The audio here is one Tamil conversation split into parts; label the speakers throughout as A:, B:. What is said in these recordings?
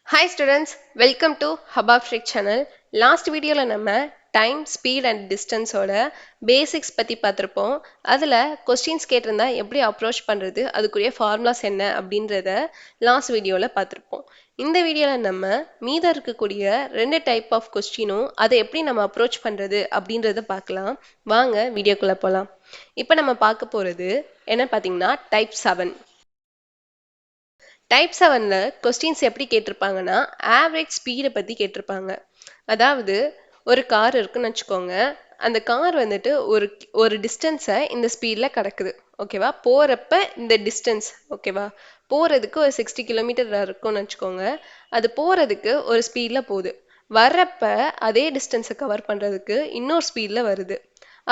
A: Hi students, welcome to Hubab Freak channel. Last video நம்ம time, speed and distance ஓட basics பத்தி பார்த்திருப்போம். அதுல questions கேட்டிருந்தா எப்படி approach பண்றது, அதுக்குரிய formulas என்ன அப்படின்றத last videoல பார்த்திருப்போம். இந்த வீடியோல நம்ம மீத இருக்கக்கூடிய ரெண்டு type of questionும் அதை எப்படி நம்ம approach பண்றது அப்படின்றத பார்க்கலாம். வாங்க வீடியோக்குள்ள போலாம். இப்போ நம்ம பார்க்க போறது என்ன பார்த்தீங்கன்னா type 7. டைப் 7ல கொஸ்டின்ஸ் எப்படி கேட்டிருப்பாங்கன்னா ஆவரேஜ் ஸ்பீடை பற்றி கேட்டிருப்பாங்க. அதாவது ஒரு கார் இருக்குன்னு வச்சுக்கோங்க. அந்த கார் வந்துட்டு ஒரு ஒரு டிஸ்டன்ஸை இந்த ஸ்பீடில் கடக்குது. ஓகேவா? போகிறப்ப இந்த டிஸ்டன்ஸ் ஓகேவா, போகிறதுக்கு ஒரு 60 கிலோமீட்டர் இருக்கும்னு வச்சுக்கோங்க. அது போகிறதுக்கு ஒரு ஸ்பீடில் போகுது. வர்றப்ப அதே டிஸ்டன்ஸை கவர் பண்ணுறதுக்கு இன்னொரு ஸ்பீடில் வருது.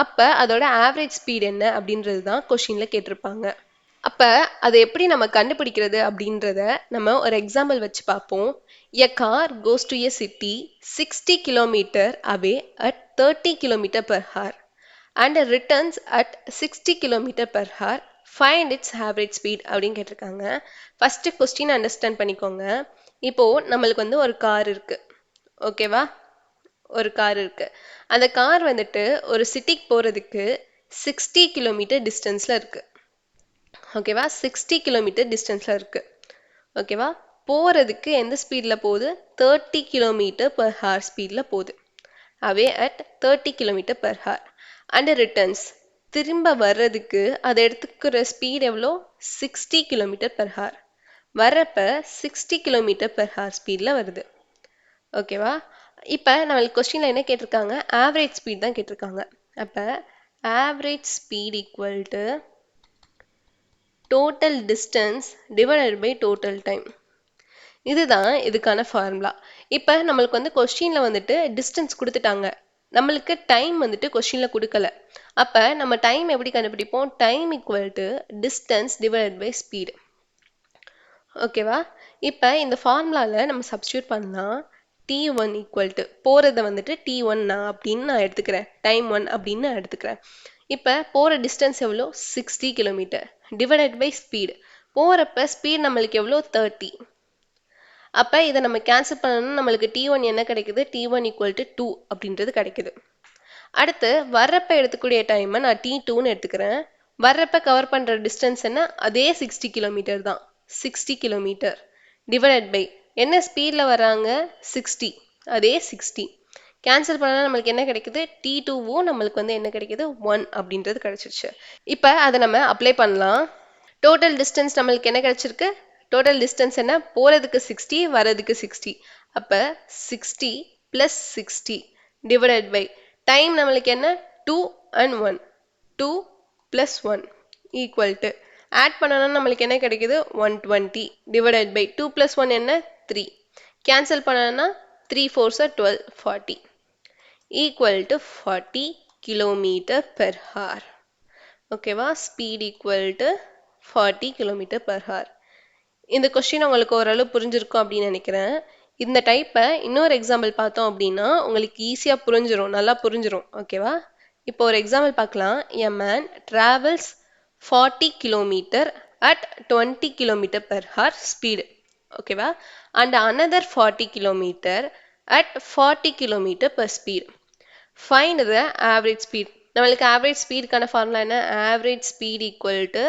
A: அப்போ அதோட ஆவரேஜ் ஸ்பீட் என்ன அப்படின்றது தான் கொஷினில் கேட்டிருப்பாங்க. அப்ப அதை எப்படி நம்ம கண்டுபிடிக்கிறது அப்படின்றத நம்ம ஒரு எக்ஸாம்பிள் வச்சு பார்ப்போம். A car goes to a city 60 kilometer away at 30 kilometer per hour and returns at 60 kilometer per hour. Find its average speed அப்படின்னு கேட்டிருக்காங்க. ஃபர்ஸ்ட் கொஸ்டின் அண்டர்ஸ்டாண்ட் பண்ணிக்கோங்க. இப்போ நம்மளுக்கு வந்து ஒரு கார் இருக்கு. ஓகேவா? ஒரு கார் இருக்கு. அந்த கார் வந்துட்டு ஒரு சிட்டிக்கு போறதுக்கு 60 கிலோமீட்டர் டிஸ்டன்ஸ்ல இருக்கு. ஓகேவா? 60 கிலோமீட்டர் டிஸ்டன்ஸில் இருக்குது. ஓகேவா? போகிறதுக்கு எந்த ஸ்பீடில் போகுது? 30 கிலோமீட்டர் பர் ஹார் ஸ்பீடில் போகுது. Away at 30 kilometre per hour and returns திரும்ப வர்றதுக்கு அதை எடுத்துக்கிற ஸ்பீட் எவ்வளோ? 60 கிலோமீட்டர் பர் ஹார். வர்றப்ப 60 கிலோமீட்டர் பர் ஹார் ஸ்பீடில் வருது. ஓகேவா? இப்போ நம்மளுக்கு கொஸ்டினில் என்ன கேட்டிருக்காங்க? ஆவரேஜ் ஸ்பீட் தான் கேட்டிருக்காங்க. அப்போ average speed equal to total distance divided by total time. இதுதான் இதுக்கான ஃபார்முலா. இப்போ நம்மளுக்கு வந்து கொஸ்டினில் வந்துட்டு டிஸ்டன்ஸ் கொடுத்துட்டாங்க, நம்மளுக்கு டைம் வந்துட்டு கொஸ்டினில் கொடுக்கல. அப்போ நம்ம டைம் எப்படி கண்டுபிடிப்போம்? Time equal to distance divided by speed. ஓகேவா? இப்போ இந்த ஃபார்முலாவில் நம்ம சப்ஸ்டியூட் பண்ணலாம். T1 ஈக்குவல் டு போகிறத வந்துட்டு T1 அப்படின்னு நான் எடுத்துக்கிறேன், டைம் 1 அப்படின்னு நான் எடுத்துக்கிறேன். இப்போ போகிற டிஸ்டன்ஸ் எவ்வளோ? 60 கிலோமீட்டர் டிவைடட் பை ஸ்பீடு. போகிறப்ப ஸ்பீட் நம்மளுக்கு எவ்வளோ? 30. அப்போ இதை நம்ம கேன்சல் பண்ணணும்னா நம்மளுக்கு T1 என்ன கிடைக்குது? T1 ஈக்குவல் டு 2 அப்படின்றது கிடைக்குது. அடுத்து வர்றப்ப எடுத்துக்கூடிய டைமை நான் T2ன்னு எடுத்துக்கிறேன். வர்றப்ப கவர் பண்ணுற டிஸ்டன்ஸ் என்ன? அதே 60 கிலோமீட்டர் தான். 60 கிலோமீட்டர் டிவைடட் பை என்ன ஸ்பீடில் வராங்க? 60, அதே 60. கேன்சல் பண்ணால் நம்மளுக்கு என்ன கிடைக்குது? T2வும் நம்மளுக்கு வந்து என்ன கிடைக்குது? 1 அப்படின்றது கிடைச்சிருச்சு. இப்போ அதை நம்ம அப்ளை பண்ணலாம். டோட்டல் டிஸ்டன்ஸ் நம்மளுக்கு என்ன கிடைச்சிருக்கு? டோட்டல் டிஸ்டன்ஸ் என்ன? போகிறதுக்கு 60, வரதுக்கு 60. அப்போ 60 + 60 டிவைடட் பை டைம் நம்மளுக்கு என்ன? 2 and 1. 2 + 1 ஈக்குவல் டு ஆட் பண்ணோம்னா நம்மளுக்கு என்ன கிடைக்குது? 120 டிவைடட் பை 2 + 1 என்ன? 3. கேன்சல் பண்ணோம்னா 3 4s are 12, 40 equal to 40 kilometre per hour. ஓகேவா? Speed equal to 40 kilometre per hour. இந்த கொஸ்டின் உங்களுக்கு ஓரளவு புரிஞ்சிருக்கும் அப்படின்னு நினைக்கிறேன். இந்த டைப்பை இன்னொரு எக்ஸாம்பிள் பார்த்தோம் அப்படின்னா உங்களுக்கு ஈஸியாக புரிஞ்சிடும், நல்லா புரிஞ்சிடும். ஓகேவா? இப்போ ஒரு எக்ஸாம்பிள் பார்க்கலாம். A man travels 40 kilometer at 20 kilometer per hour speed. ஓகேவா? And another 40 kilometer at 40 kilometer per speed. Find the average speed. நம்மளுக்கு average speedக்கான ஃபார்முலா என்ன? average speed equal to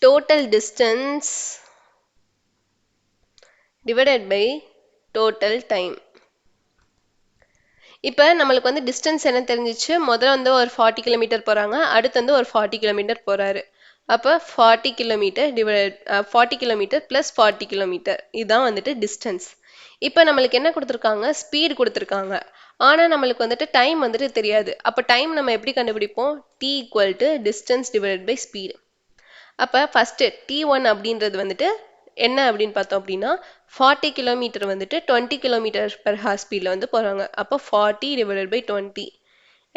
A: total distance divided by total time. இப்போ நம்மளுக்கு வந்து டிஸ்டன்ஸ் என்ன தெரிஞ்சிச்சு? முதல்ல வந்து ஒரு 40 கிலோமீட்டர் போகிறாங்க, அடுத்து வந்து ஒரு 40 கிலோமீட்டர் போகிறாரு. அப்போ 40 kilometre divide 40 kilometre plus 40 kilometre இதுதான் வந்துட்டு டிஸ்டன்ஸ். இப்போ நம்மளுக்கு என்ன கொடுத்துருக்காங்க? ஸ்பீடு கொடுத்துருக்காங்க. ஆனால் நம்மளுக்கு வந்துட்டு டைம் வந்துட்டு தெரியாது. அப்போ டைம் நம்ம எப்படி கண்டுபிடிப்போம்? T equal to distance divided by speed. அப்போ ஃபஸ்ட்டு T1 அப்படின்றது வந்துட்டு என்ன அப்படின்னு பார்த்தோம் அப்படின்னா 40 கிலோமீட்டர் வந்துட்டு 20 கிலோமீட்டர் பெர் ஹார் ஸ்பீடில் வந்து போகிறாங்க. அப்போ 40 டிவைடட் பை 20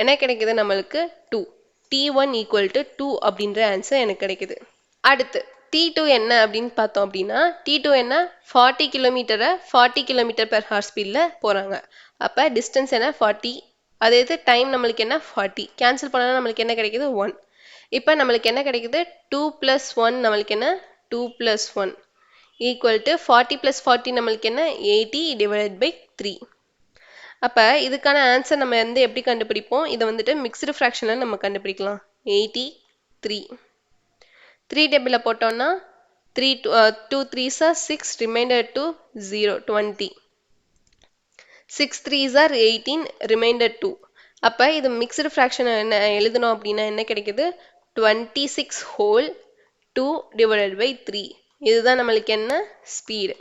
A: என்ன கிடைக்குது? நம்மளுக்கு 2. T1 ஈக்குவல் டு 2 அப்படின்ற ஆன்சர் எனக்கு கிடைக்குது. அடுத்து T2 என்ன அப்படின்னு பார்த்தோம் அப்படின்னா T2 என்ன? 40 கிலோமீட்டரை 40 கிலோமீட்டர் பெர் ஹார் ஸ்பீடில் போகிறாங்க. அப்போ டிஸ்டன்ஸ் என்ன? 40. அதே இது டைம் நம்மளுக்கு என்ன? 40. கேன்சல் பண்ணால் நம்மளுக்கு என்ன கிடைக்குது? 1. இப்போ நம்மளுக்கு என்ன கிடைக்குது? 2 + 1 நம்மளுக்கு என்ன? 2 + 1 ஈக்குவல் டு 40 + 40 நம்மளுக்கு என்ன 80 டிவைடட் பை 3. அப்போ இதுக்கான ஆன்சர் நம்ம வந்து எப்படி கண்டுபிடிப்போம்? இதை வந்துட்டு மிக்ஸ்டு ஃப்ராக்ஷனில் நம்ம கண்டுபிடிக்கலாம். 83 3 டேபிளில் போட்டோம்னா 3 2 3s are 6 remainder 2 0 20 6 3s are 18 remainder 2. அப்போ இது மிக்ஸ்டு ஃப்ராக்ஷன் என்ன எழுதணும் அப்படின்னா என்ன கிடைக்குது? 26 whole 2 divided by 3. இதுதான் நம்மளுக்கு என்ன ஸ்பீடு.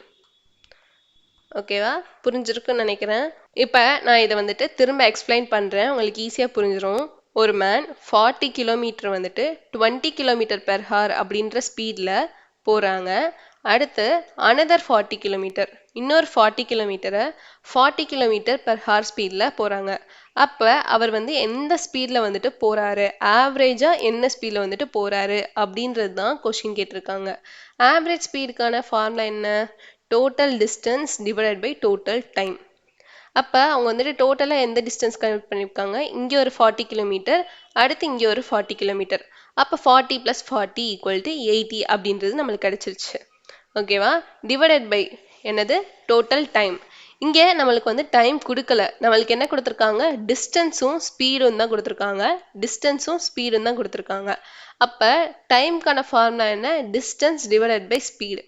A: ஓகேவா? புரிஞ்சிருக்குன்னு நினைக்கிறேன். இப்போ நான் இதை வந்துட்டு திரும்ப எக்ஸ்பிளைன் பண்ணுறேன், உங்களுக்கு ஈஸியாக புரிஞ்சிடும். ஒரு மேன் 40 கிலோமீட்டர் வந்துட்டு 20 km/h அப்படின்ற ஸ்பீடில் போகிறாங்க. அடுத்து அனதர் 40 கிலோமீட்டர், இன்னொரு 40 கிலோமீட்டரை 40 km/h ஸ்பீடில் போகிறாங்க. அப்போ அவர் வந்து எந்த ஸ்பீடில் வந்துட்டு போகிறாரு, ஆவரேஜாக என்ன ஸ்பீடில் வந்துட்டு போகிறாரு அப்படின்றது தான் கொஷின் கேட்டிருக்காங்க. ஆவரேஜ் ஸ்பீடுக்கான ஃபார்முலா என்ன? Total distance divided by total time. அப்போ அவங்க வந்துட்டு டோட்டலாக எந்த டிஸ்டன்ஸ் கனெக்ட் பண்ணியிருக்காங்க? இங்கே ஒரு 40 கிலோமீட்டர், அடுத்து இங்கே ஒரு 40 கிலோமீட்டர். அப்போ 40 + 40 = 80 அப்படின்றது நம்மளுக்கு கிடச்சிருச்சு. ஓகேவா? டிவைடட் பை என்னது? Total time. இங்கே நம்மளுக்கு வந்து டைம் கொடுக்கல, நம்மளுக்கு என்ன கொடுத்துருக்காங்க? டிஸ்டன்ஸும் ஸ்பீடும் தான் கொடுத்துருக்காங்க. டிஸ்டன்ஸும் ஸ்பீடும் தான் கொடுத்துருக்காங்க. அப்போ டைம்க்கான ஃபார்முலா என்ன? Distance divided by speed.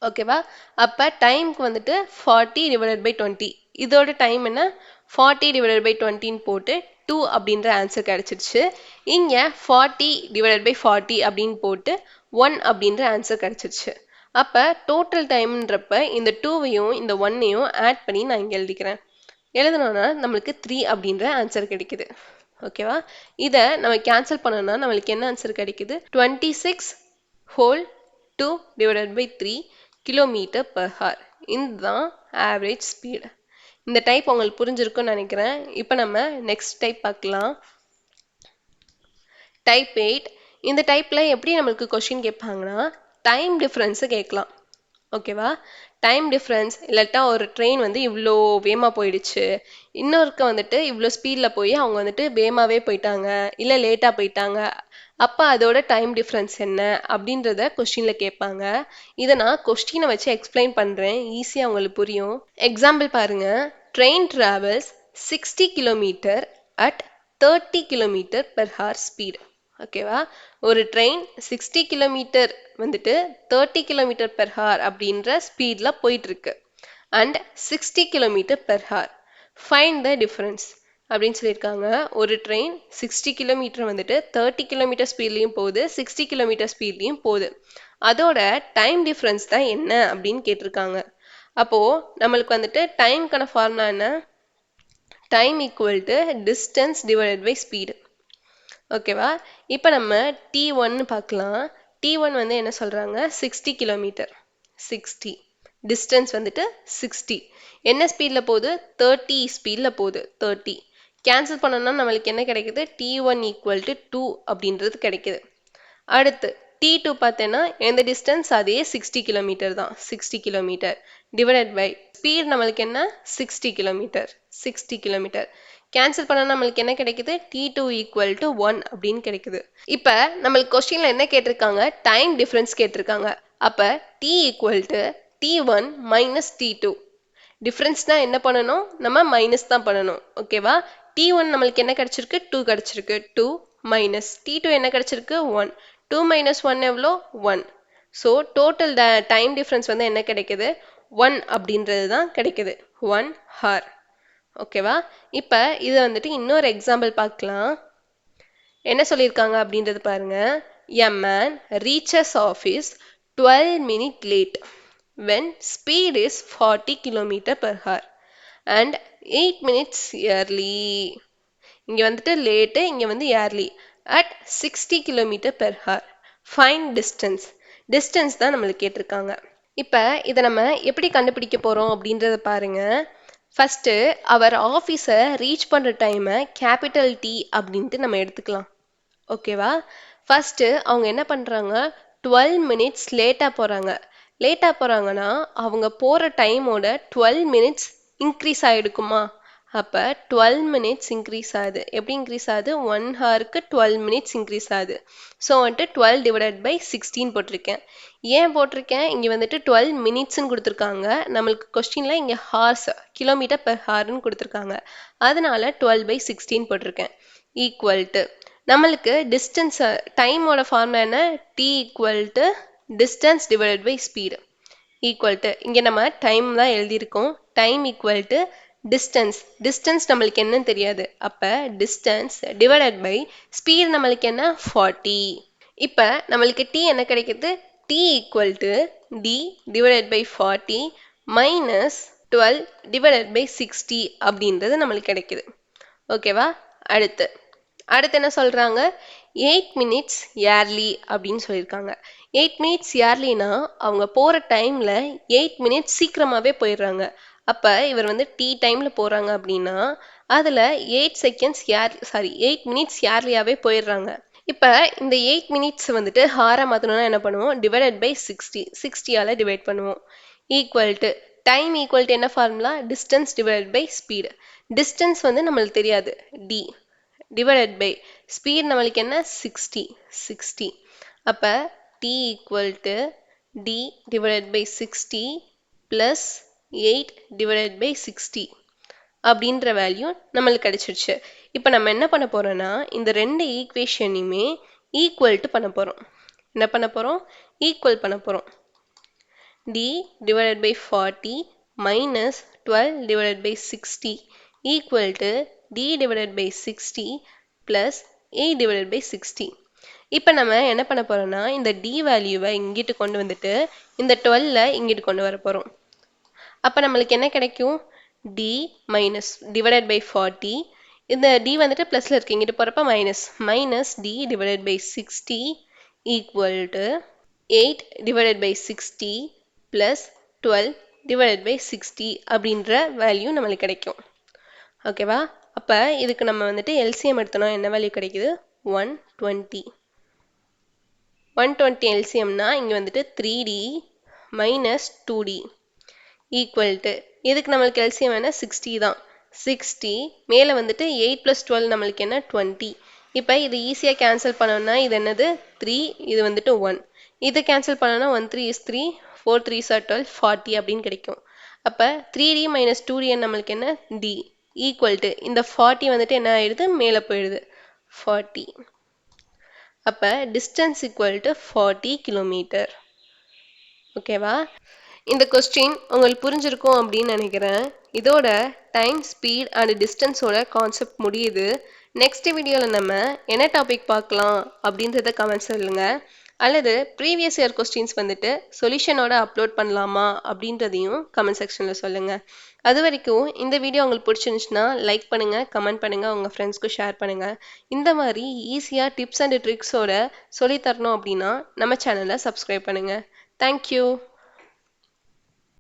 A: ஓகேவா? அப்போ டைமுக்கு வந்துட்டு 40 divided by 20. இதோட டைம் என்ன? 40 divided by 20ன்னு போட்டு 2 அப்படின்ற ஆன்சர் கிடச்சிருச்சு. இங்கே 40 divided by 40 அப்படின்னு போட்டு 1 அப்படின்ற ஆன்சர் கிடச்சிருச்சு. அப்போ டோட்டல் டைம்ன்றப்ப இந்த 2வையும் இந்த 1ஐயும் ஆட் பண்ணி நான் இங்கே எழுதிக்கிறேன். எழுதணும்னா நம்மளுக்கு 3 அப்படின்ற ஆன்சர் கிடைக்குது. ஓகேவா? இதை நம்ம கேன்சல் பண்ணோம்னா நம்மளுக்கு என்ன ஆன்சர் கிடைக்குது? 26 whole 2 divided by 3 km/h. இதுதான் ஆவரேஜ் ஸ்பீடு. இந்த டைப் உங்களுக்கு புரிஞ்சிருக்கும்னு நினைக்கிறேன். இப்போ நம்ம நெக்ஸ்ட் டைப் பார்க்கலாம். டைப் 8. இந்த டைப்பில் எப்படி நம்மளுக்கு கொஷின் கேட்பாங்கன்னா டைம் டிஃப்ரென்ஸு கேட்கலாம். ஓகேவா? டைம் டிஃப்ரென்ஸ் இல்லாட்டா ஒரு ட்ரெயின் வந்து இவ்வளோ வேகமாக போயிடுச்சு, இன்னொருக்க வந்துட்டு இவ்வளோ ஸ்பீடில் போய் அவங்க வந்துட்டு வேகமாகவே போயிட்டாங்க, இல்லை லேட்டாக போயிட்டாங்க. அப்போ அதோட டைம் டிஃப்ரென்ஸ் என்ன அப்படின்றத கொஸ்டினில் கேட்பாங்க. இதை நான் கொஸ்டினை வச்சு எக்ஸ்பிளைன் பண்ணுறேன், ஈஸியாக உங்களுக்கு புரியும். எக்ஸாம்பிள் பாருங்க. Train travels 60 kilometer at 30 km/h speed. ஓகேவா? ஒரு ட்ரெயின் 60 கிலோமீட்டர் வந்துட்டு 30 km/h அப்படின்ற ஸ்பீடில் போயிட்டுருக்கு. And 60 km/h. Find the difference அப்படின்னு சொல்லியிருக்காங்க. ஒரு ட்ரெயின் 60 கிலோமீட்டர் வந்துட்டு 30 km ஸ்பீட்லேயும் போகுது, 60 km ஸ்பீட்லேயும் போகுது. அதோட டைம் டிஃப்ரென்ஸ் தான் என்ன அப்படின்னு கேட்டிருக்காங்க. அப்போது நம்மளுக்கு வந்துட்டு டைம்க்கான ஃபார்முலா என்ன? Time equal to distance divided by speed. ஓகேவா? இப்போ நம்ம T1 பார்க்கலாம். T1 வந்து என்ன சொல்கிறாங்க? 60 கிலோமீட்டர். 60 டிஸ்டன்ஸ் வந்துட்டு 60. என்ன ஸ்பீடில் போகுது? 30 ஸ்பீடில் போகுது. 30 கேன்சல் பண்ணோம்னா நம்மளுக்கு என்ன கிடைக்குது? T1 ஈக்குவல் டு 2 அப்படின்றது கிடைக்குது. அடுத்து T2 பார்த்தேன்னா எந்த டிஸ்டன்ஸ்? அதே 60 கிலோமீட்டர் தான். 60 கிலோமீட்டர் டிவைடட் பை ஸ்பீட் நம்மளுக்கு என்ன? 60 கிலோமீட்டர். 60 கிலோமீட்டர் கேன்சல் பண்ணால் நம்மளுக்கு என்ன கிடைக்குது? T2 ஈக்குவல் டு 1 அப்படின்னு கிடைக்குது. இப்போ நம்மளுக்கு கொஸ்டினில் என்ன கேட்டிருக்காங்க? டைம் டிஃப்ரென்ஸ் கேட்டிருக்காங்க. அப்போ T equal to T1 minus T2. டிஃப்ரென்ஸ்னா என்ன பண்ணணும்? நம்ம மைனஸ் தான் பண்ணணும். ஓகேவா? T1 நம்மளுக்கு என்ன கிடைச்சிருக்கு? 2 கிடைச்சிருக்கு. 2 மைனஸ் T2 என்ன கிடைச்சிருக்கு? 1. 2 மைனஸ் 1 எவ்வளோ? 1. ஸோ டோட்டல் டைம் டிஃப்ரென்ஸ் வந்து என்ன கிடைக்குது? 1 அப்படின்றது தான் கிடைக்குது. 1 hour. ஓகேவா? இப்போ இது வந்துட்டு இன்னொரு எக்ஸாம்பிள் பார்க்கலாம். என்ன சொல்லியிருக்காங்க அப்படின்றது பாருங்க. A man reaches office 12 minutes late when speed is 40 km/h and 8 minutes early. இங்கே வந்துட்டு லேட்டு, இங்கே வந்து early. At 60 km/h. Fine distance. Distance தான் நம்மளுக்கு கேட்டிருக்காங்க. இப்போ இதை நம்ம எப்படி கண்டுபிடிக்க போகிறோம் அப்படின்றத பாருங்க. ஃபஸ்ட்டு அவர் ஆஃபீஸை ரீச் பண்ணுற டைமை கேபிட்டல் T அப்படின்ட்டு நம்ம எடுத்துக்கலாம். ஓகேவா? ஃபஸ்ட்டு அவங்க என்ன பண்ணுறாங்க? 12 minutes லேட்டாக போகிறாங்க. லேட்டாக போகிறாங்கன்னா அவங்க போகிற டைமோட 12 minutes இன்க்ரீஸ் ஆகிடுக்குமா? அப்போ 12 மினிட்ஸ் இன்க்ரீஸ் ஆகுது. எப்படி இன்க்ரீஸ் ஆகுது? 1 ஹவருக்கு 12 மினிட்ஸ் இன்க்ரீஸ் ஆகுது. ஸோ வந்துட்டு 12 டிவைடட் பை 16 போட்டிருக்கேன். ஏன் போட்டிருக்கேன்? இங்கே வந்துட்டு 12 மினிட்ஸ்ன்னு கொடுத்துருக்காங்க. நம்மளுக்கு கொஸ்டினில் இங்கே ஹார்ஸ் கிலோமீட்டர் பெர் ஹார்னு கொடுத்துருக்காங்க. அதனால 12 பை 16 போட்டிருக்கேன். ஈக்குவல் டு நம்மளுக்கு டிஸ்டன்ஸ் டைமோட ஃபார்முலா என்ன? T equal to distance divided by speed equal to இங்கே நம்ம டைம் தான் எழுதியிருக்கோம். டைம் ஈக்குவல் டு டிஸ்டன்ஸ் நம்மளுக்கு என்னன்னு தெரியாது. அப்போ டிஸ்டன்ஸ் டிவைடட் பை ஸ்பீடு நம்மளுக்கு என்ன? 40. இப்போ நம்மளுக்கு டி என்ன கிடைக்குது? T equal to D divided by 40 minus 12 divided by 60 அப்படின்றது நம்மளுக்கு கிடைக்குது. ஓகேவா? அடுத்து என்ன சொல்றாங்க? 8 மினிட்ஸ் ஏர்லி அப்படின்னு சொல்லியிருக்காங்க. 8 மினிட்ஸ் ஏர்லினா அவங்க போகிற டைமில் 8 மினிட்ஸ் சீக்கிரமாகவே போயிடுறாங்க. அப்போ இவர் வந்து டி டைமில் போகிறாங்க அப்படின்னா அதில் 8 மினிட்ஸ் ஏர்லியாகவே போயிடுறாங்க. இப்போ இந்த 8 மினிட்ஸ் வந்துட்டு ஹாரா மாற்றணும்னா என்ன பண்ணுவோம்? டிவைடட் பை 60 டிவைட் பண்ணுவோம். Equal to time equal to என்ன formula? Distance divided by speed. Distance வந்து நம்மளுக்கு தெரியாது, டி டிவைடட் பை ஸ்பீட் நம்மளுக்கு என்ன? 60. அப்போ T equal to D divided by 60 plus 8 divided by 60 அப்படின்ற வேல்யூ நம்மளுக்கு கிடைச்சிருச்சு. இப்போ நம்ம என்ன பண்ண போறோம்னா இந்த ரெண்டு ஈக்குவேஷனையுமே ஈக்குவல் டு பண்ண போறோம். என்ன பண்ண போறோம்? ஈக்குவல் பண்ண போறோம். d divided by 40 minus 12 divided by 60 equal to d divided by 60 plus 8 divided by 60. இப்போ நம்ம என்ன பண்ண போறோம்னா இந்த d வேல்யூவை இங்கிட்டு கொண்டு வந்துட்டு இந்த 12 இங்கிட்டு கொண்டு வர போறோம். அப்போ நம்மளுக்கு என்ன கிடைக்கும்? d minus divided by 40. இந்த d வந்துட்டு பிளஸ்ல இருக்கு, இங்கிட்டு போறப்ப minus d divided by 60 equal to 8 divided by 60 plus 12 divided by 60 அப்படின்ற வேல்யூ நம்மளுக்கு கிடைக்கும். ஓகேவா? அப்போ இதுக்கு நம்ம வந்துட்டு எல்சிஎம் எடுத்தோம்னா என்ன வேல்யூ கிடைக்குது? 120. 120 எல்சிஎம்னா இங்கே வந்துட்டு 3d minus 2d equal to இதுக்கு நம்மளுக்கு எல்சிஎம் என்ன? 60 தான். 60 மேலே வந்துட்டு 8 + 12 நம்மளுக்கு என்ன? 20. இப்போ இது ஈஸியாக கேன்சல் பண்ணோம்னா இது என்னது? 3, இது வந்துட்டு 1. இதை கேன்சல் பண்ணோம்னா 1 3 is 3, 4 3s are 12, 40 அப்படின்னு கிடைக்கும். அப்போ 3d மைனஸ் 2d நம்மளுக்கு என்ன? d ஈக்குவல் டு இந்த 40 வந்துட்டு என்ன ஆயிடுது? மேலே போயிடுது, 40. அப்போ டிஸ்டன்ஸ் ஈக்குவல் டு 40 கிலோமீட்டர். ஓகேவா? இந்த கொஸ்டின் உங்களுக்கு புரிஞ்சிருக்கும் அப்படின்னு நினைக்கிறேன். இதோட டைம், ஸ்பீட் அண்ட் டிஸ்டன்ஸோட கான்செப்ட் முடியுது. நெக்ஸ்ட் வீடியோவில் நம்ம என்ன டாபிக் பார்க்கலாம் அப்படின்றத கமெண்ட் சொல்லுங்க. அல்லது ப்ரீவியஸ் இயர் கொஸ்டின்ஸ் வந்துட்டு சொல்யூஷனோட அப்லோட் பண்ணலாமா அப்படின்றதையும் கமெண்ட் செக்ஷனில் சொல்லுங்கள். அது வரைக்கும் இந்த வீடியோ உங்களுக்கு பிடிச்சிருந்துச்சுன்னா லைக் பண்ணுங்கள், கமெண்ட் பண்ணுங்கள், உங்கள் ஃப்ரெண்ட்ஸ்க்கு ஷேர் பண்ணுங்கள். இந்த மாதிரி ஈஸியாக டிப்ஸ் அண்ட் ட்ரிக்ஸோட சொல்லித்தரணும் அப்படின்னா நம்ம சேனலை சப்ஸ்கிரைப் பண்ணுங்கள். தேங்க்யூ.